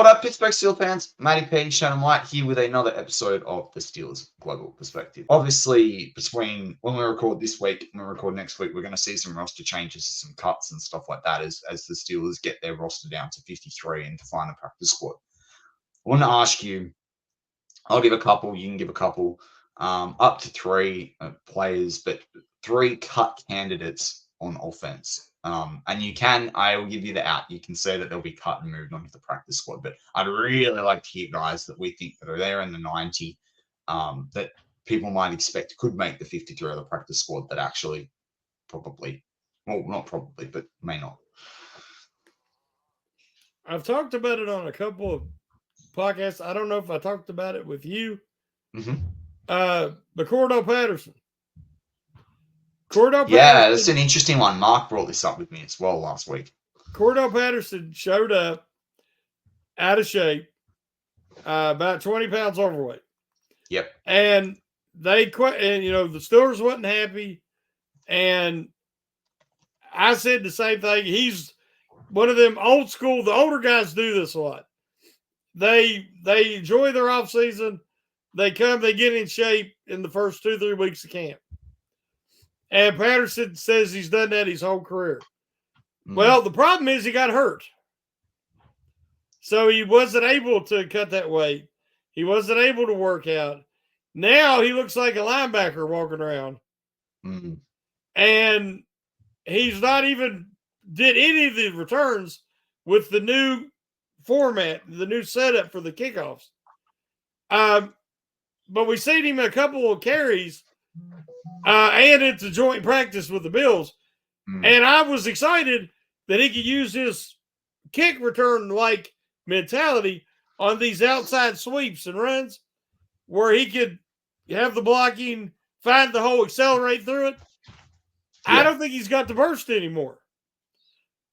What up, Pittsburgh Steelers fans? Matty Shannon White here with another episode of the Steelers Global Perspective. Obviously, between when we record this week and we record next week, we're going to see some roster changes, some cuts and stuff like that as the Steelers get their roster down to 53 and define a practice squad. I want to ask you, I'll give a couple, you can give a couple, up to three players, but three cut candidates on offense. And I will give you the out. You can say that they'll be cut and moved onto the practice squad. But I'd really like to hear guys that we think that are there in the 90 that people might expect could make the 53 of the practice squad that actually probably, well, not probably, but may not. I've talked about it on a couple of podcasts. I don't know if I talked about it with you. Mm-hmm. But Cordell Patterson. Yeah, that's an interesting one. Mark brought this up with me as well last week. Cordell Patterson showed up out of shape, about 20 pounds overweight. Yep. And they quit, and the Steelers wasn't happy. And I said the same thing. He's one of them old school. The older guys do this a lot. They enjoy their off season. They come, they get in shape in the first 2-3 weeks of camp. And Patterson says he's done that his whole career. Mm-hmm. Well, the problem is he got hurt. So he wasn't able to cut that weight. He wasn't able to work out. Now he looks like a linebacker walking around. Mm-hmm. And he's not even did any of the returns with the new format, the new setup for the kickoffs. But we seen him a couple of carries. And it's a joint practice with the Bills. And I was excited that he could use his kick return-like mentality on these outside sweeps and runs where he could have the blocking, find the hole, accelerate through it. Yeah. I don't think he's got the burst anymore.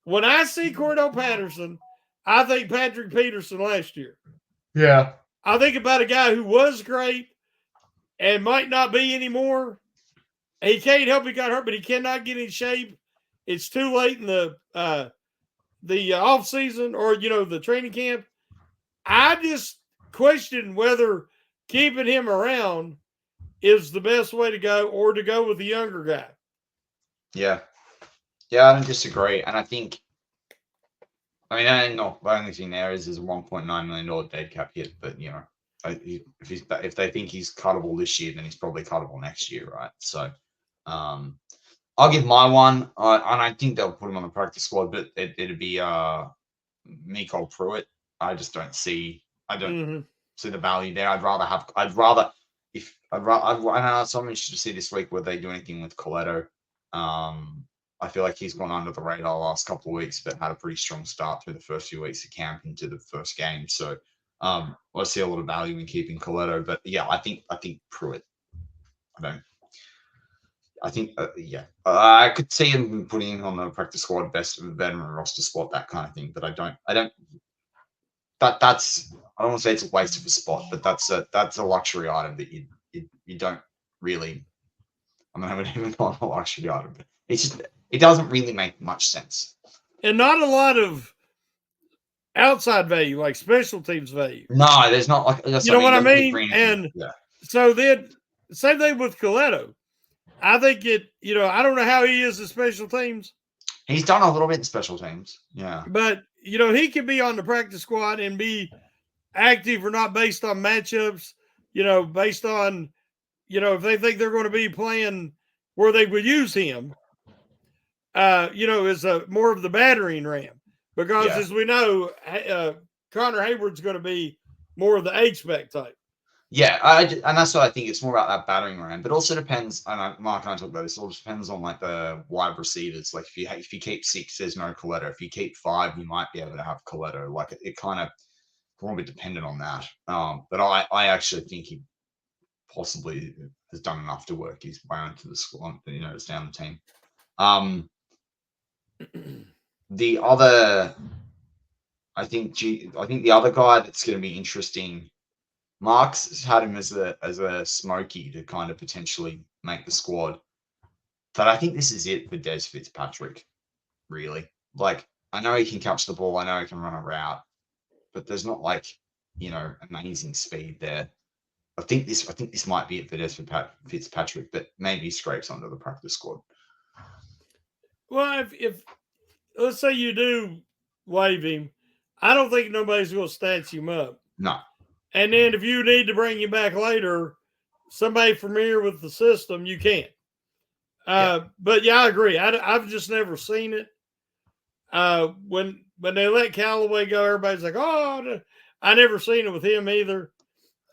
When I see Cordell Patterson, I think Patrick Peterson last year. Yeah. I think about a guy who was great and might not be anymore. He can't help he got hurt, but he cannot get in shape. It's too late in the off season or the training camp. I just question whether keeping him around is the best way to go, or to go with the younger guy. Yeah, I don't disagree, and I think. I mean, the only thing there is a $1.9 million dead cap hit, but if they think he's cuttable this year, then he's probably cuttable next year, right? So. I'll give my one, and I think they'll put him on the practice squad, but it'd be Miko Pruitt. I just don't see. I don't see the value there. I know so I'm interested to see this week whether they do anything with Coletto. I feel like he's gone under the radar the last couple of weeks, but had a pretty strong start through the first few weeks of camp into the first game. So I see a lot of value in keeping Coletto, but yeah, I think Pruitt. I could see him putting him on the practice squad, best veteran roster spot, that kind of thing. But I don't. That's I don't want to say it's a waste of a spot, but that's a luxury item that you don't really. I mean, I wouldn't even call it a luxury item, but it doesn't really make much sense. And not a lot of outside value, like special teams value. No, there's not like you know what I mean. And so then same thing with Coletto. I think I don't know how he is in special teams. He's done a little bit in special teams. Yeah. But, he could be on the practice squad and be active or not based on matchups, based on, if they think they're going to be playing where they would use him, as more of the battering ram. Because as we know, Connor Hayward's going to be more of the H-back type. Yeah, and that's what I think. It's more about that battering ram, but also depends. And Mark and I talk about this. It all depends on like the wide receivers. Like if you keep 6, there's no Coletto. If you keep 5, you might be able to have Coletto. Like it kind of probably dependent on that. But I actually think he possibly has done enough to work his way onto the squad. To stay on the team. The other, I think the other guy that's going to be interesting. Mark's had him as a smoky to kind of potentially make the squad. But I think this is it for Des Fitzpatrick, really. Like, I know he can catch the ball. I know he can run a route. but there's not like, amazing speed there. I think this might be it for Des Fitzpatrick, but maybe he scrapes under the practice squad. Well, if let's say you do waive him, I don't think nobody's going to snatch him up. No. And then if you need to bring him back later, somebody familiar with the system, you can. But yeah, I agree. I've just never seen it. When they let Callaway go, everybody's like, "Oh, I never seen it with him either."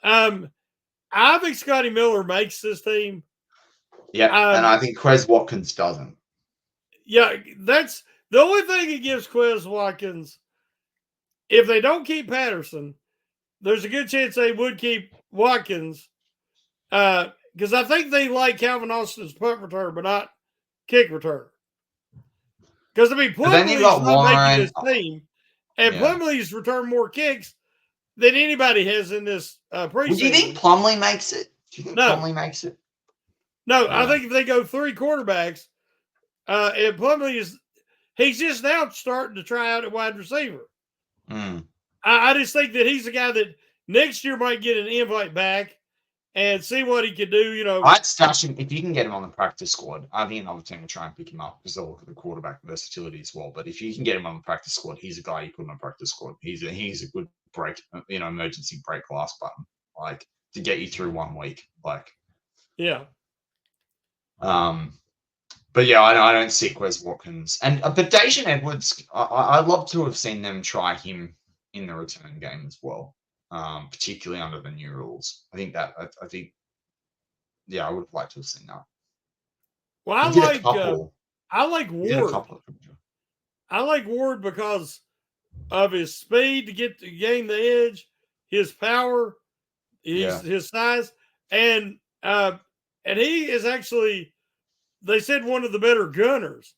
I think Scotty Miller makes this team. Yeah, and I think Quez Watkins doesn't. Yeah, that's the only thing that gives Quez Watkins. If they don't keep Patterson, there's a good chance they would keep Watkins. Because I think they like Calvin Austin's punt return, but not kick return. Because, I mean, Plumlee's not making this team, and Plumlee's returned more kicks than anybody has in this preseason. Do you think Plumlee makes it? Plumlee makes it? No, I think if they go 3 quarterbacks, and Plumlee he's just now starting to try out at wide receiver. I just think that he's a guy that next year might get an invite back and see what he could do. I'd stash him if you can get him on the practice squad. I think another team will try and pick him up because they'll look at the quarterback versatility as well. But if you can get him on the practice squad, he's a guy you put on a practice squad. He's a good break, emergency break glass button, like to get you through 1 week, like. Yeah. But yeah, I don't see Quez Watkins but Dacian Edwards. I'd love to have seen them try him in the return game as well. Particularly under the new rules. I think, I would have liked to have seen that. Well, I like Ward. I like Ward because of his speed to gain the edge, his power, his size, and he is actually, they said, one of the better gunners.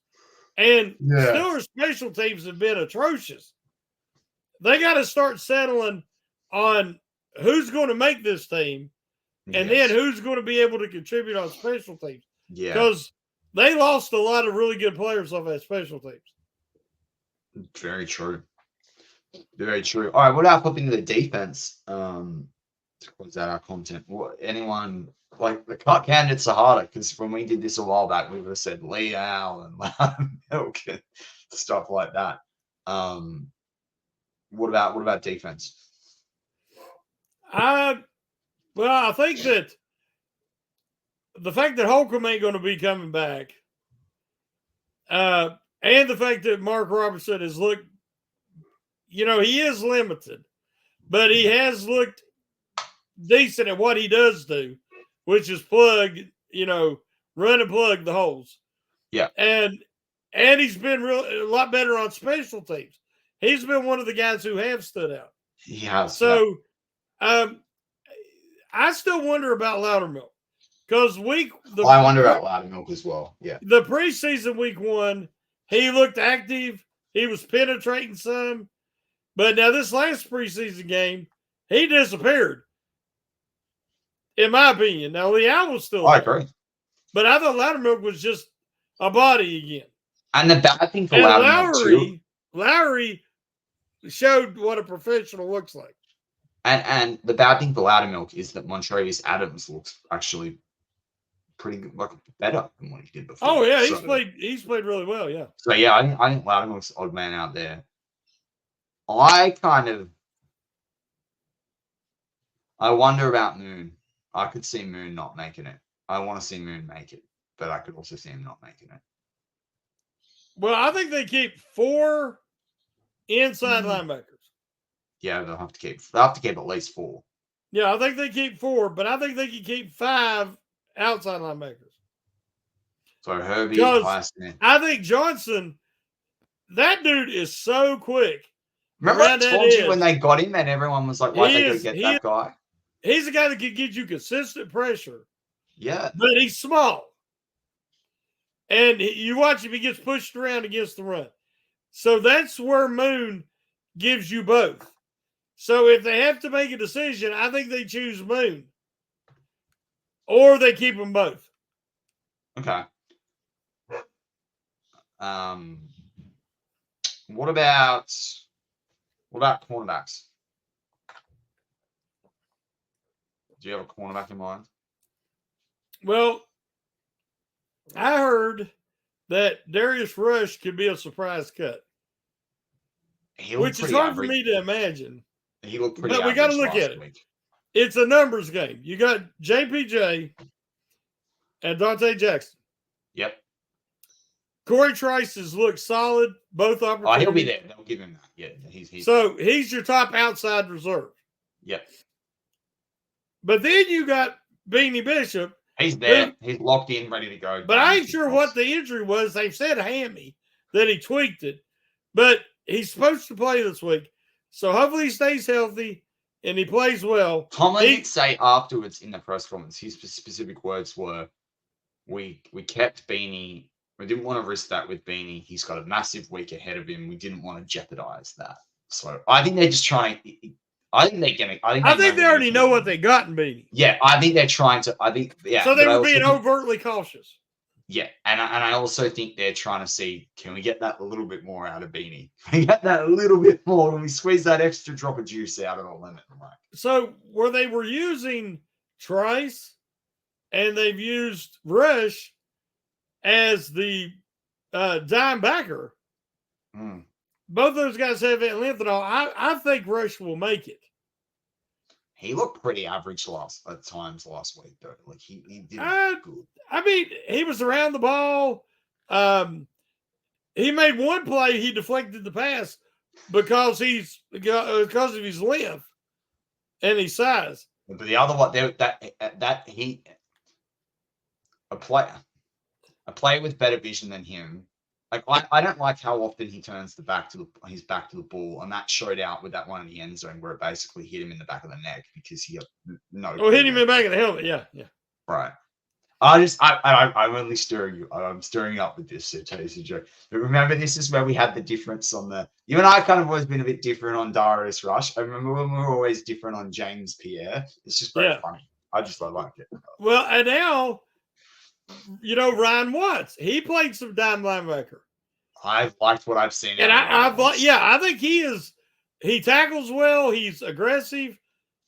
And Steelers special teams have been atrocious. They got to start settling on who's going to make this team and then who's going to be able to contribute on special teams. Yeah. Because they lost a lot of really good players off that special teams. Very true. Very true. All right, what about flipping to the defense? To close out our content. Anyone, like, the cut candidates are harder because when we did this a while back, we would have said Leal and Milk and stuff like that. What about defense? I think that the fact that Holcomb ain't going to be coming back, and the fact that Mark Robertson has looked, he is limited, but he has looked decent at what he does do, which is run and plug the holes. Yeah. And he's been a lot better on special teams. He's been one of the guys who have stood out. He has. So, I still wonder about Loudermilk because I wonder about Loudermilk as well. Yeah. The preseason week 1, he looked active. He was penetrating some, but now this last preseason game, he disappeared. In my opinion, now Leal was still. I agree. But I thought Loudermilk was just a body again. And the bad thing for Loudermilk Lowry showed what a professional looks like. And the bad thing for Loudermilk is that Montravius Adams looks actually pretty good, like better than what he did before. Oh yeah, he's played really well. Yeah. So yeah, I think Loudermilk's odd man out there. I wonder about Moon. I could see Moon not making it. I want to see Moon make it, but I could also see him not making it. Well, I think they keep 4 inside linebackers. Yeah, they'll have to keep at least 4. Yeah, I think they keep 4, but I think they can keep 5 outside linebackers. So Herbie, Highsmith. I think Johnson, that dude is so quick. Remember I told you when they got him and everyone was like, why'd they go get that guy? He's a guy that can get you consistent pressure. Yeah. But he's small. And you watch him, he gets pushed around against the run. So that's where Moon gives you both. So if they have to make a decision, I think they choose Moon. Or they keep them both. Okay. What about cornerbacks? Do you have a cornerback in mind? Well, I heard that Darius Rush could be a surprise cut, which is hard for me to imagine. He looked pretty but we got to look at it. Week. It's a numbers game. You got JPJ and Dante Jackson. Yep. Corey Trice has looked solid, both opportunities. Oh, he'll be there. They'll give him that. Yeah, he's your top outside reserve. Yep. But then you got Beanie Bishop. He's there. He's locked in, ready to go. But I ain't sure what the injury was. They've said hammy, that he tweaked it. But he's supposed to play this week. So hopefully he stays healthy and he plays well. Tomlin did say afterwards in the press conference, his specific words were, we kept Beanie. We didn't want to risk that with Beanie. He's got a massive week ahead of him. We didn't want to jeopardize that. So I think they're just trying. I think they already know what they got in Beanie. Yeah, I think they're trying to. So they were being overtly cautious. Yeah, and I also think they're trying to see, can we get that a little bit more out of Beanie? Can we get that a little bit more? Can we squeeze that extra drop of juice out of the lemon? So where they were using Trice and they've used Rush as the dime backer. Both those guys have it length and all. I think Rush will make it. He looked pretty average at times last week, though. Like he did good. I mean, he was around the ball. He made one play. He deflected the pass because of his length and his size. But the other one, a player with better vision than him. Like I don't like how often he turns his back to the ball, and that showed out with that one in the end zone where it basically hit him in the back of the neck because he got no. Oh, hit him in the back of the helmet. Yeah. Right. I'm only stirring you. I'm stirring up with this. So it's a joke. But remember, this is where we had the difference on the. You and I kind of always been a bit different on Darius Rush. I remember when we were always different on James Pierre. It's just very funny. I like it. Well, and now, Ryan Watts. He played some dime linebacker. I've liked what I've seen. And I think he is. He tackles well. He's aggressive.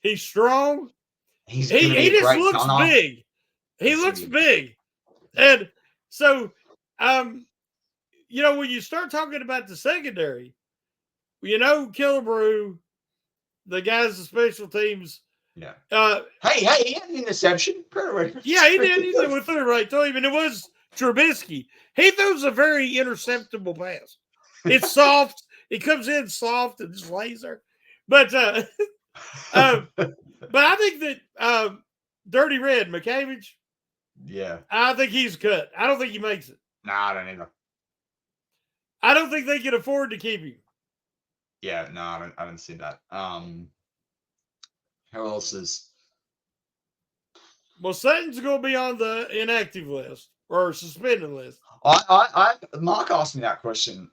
He's strong. He just looks big. He looks big. And so, when you start talking about the secondary, Killebrew, the guys of special teams. Yeah. Hey, he had an interception. Yeah, he did. He went through right to him, and it was Trubisky. He throws a very interceptable pass. It's soft. It comes in soft and just lays there. But I think that Dirty Red, McCaviage. Yeah. I think he's cut. I don't think he makes it. Nah, I don't either. I don't think they can afford to keep him. Yeah, no, I don't see that. Who else is? Well, Sutton's going to be on the inactive list or suspended list. Mark asked me that question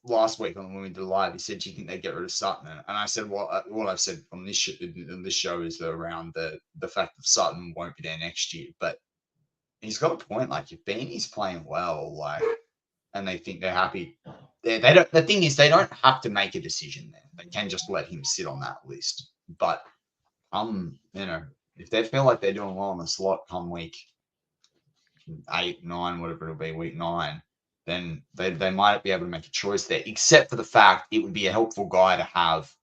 last week when we did live. He said, "Do you think they get rid of Sutton?" And I said, "Well, what I've said on this show is around the fact that Sutton won't be there next year." But he's got a point. Like if Beanie's playing well, and they think they're happy, they don't. The thing is, they don't have to make a decision there. They can just let him sit on that list. But if they feel like they're doing well in the slot come week 8, 9, whatever it'll be, week 9, then they might be able to make a choice there, except for the fact it would be a helpful guy to have,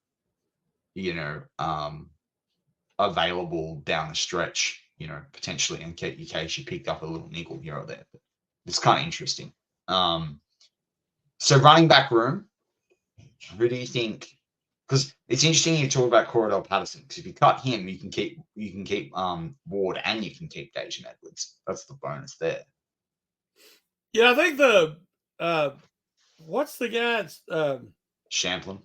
available down the stretch, potentially in case you picked up a little nickel here or there. But it's kind of interesting. So running back room, who do you think? Because it's interesting you talk about Cordell Patterson, because if you cut him, you can keep Ward and you can keep Dejan Edwards. That's the bonus there. Yeah, I think what's the guy's Champlin.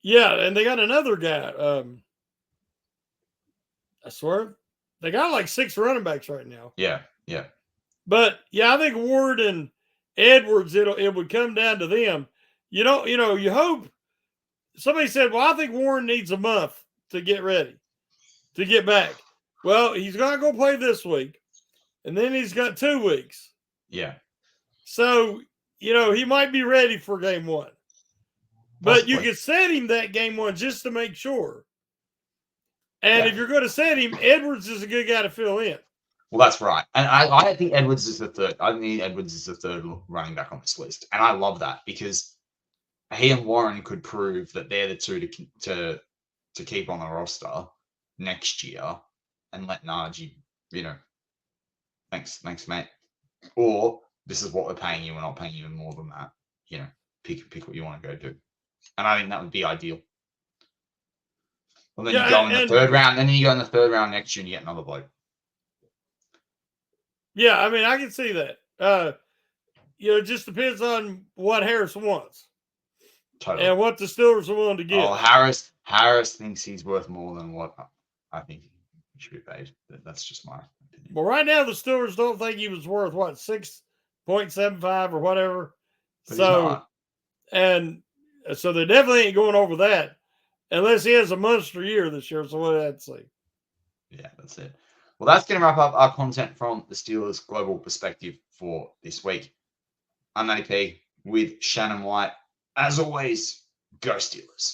Yeah, and they got another guy. I swear they got like 6 running backs right now. Yeah. But yeah, I think Ward and Edwards, it would come down to them. You hope. Somebody said, "Well, I think Warren needs a month to get ready, to get back." Well, he's not going to play this week, and then he's got 2 weeks. Yeah. So, he might be ready for game 1. But you can set him that game 1 just to make sure. And Yeah. if you're going to set him, Edwards is a good guy to fill in. Well, that's right. And I think Edwards is the third. I think Edwards is the third running back on this list. And I love that because he and Warren could prove that they're the two to keep on the roster next year and let Najee, thanks, mate. Or this is what we're paying you. We're not paying you more than that. Pick what you want to go do. And I think that would be ideal. And then you go in the third round. And then you go in the third round next year and you get another bloke. Yeah, I mean, I can see that. It just depends on what Harris wants. Totally. And what the Steelers are willing to give. Oh, Harris thinks he's worth more than what I think he should be paid. That's just my opinion. Well, right now the Steelers don't think he was worth 6.75 or whatever. But so they definitely ain't going over that unless he has a monster year this year. So what I'd say. Yeah, that's it. Well, that's going to wrap up our content from the Steelers Global Perspective for this week. I'm Matty P with Shannon White. As always, go Steelers.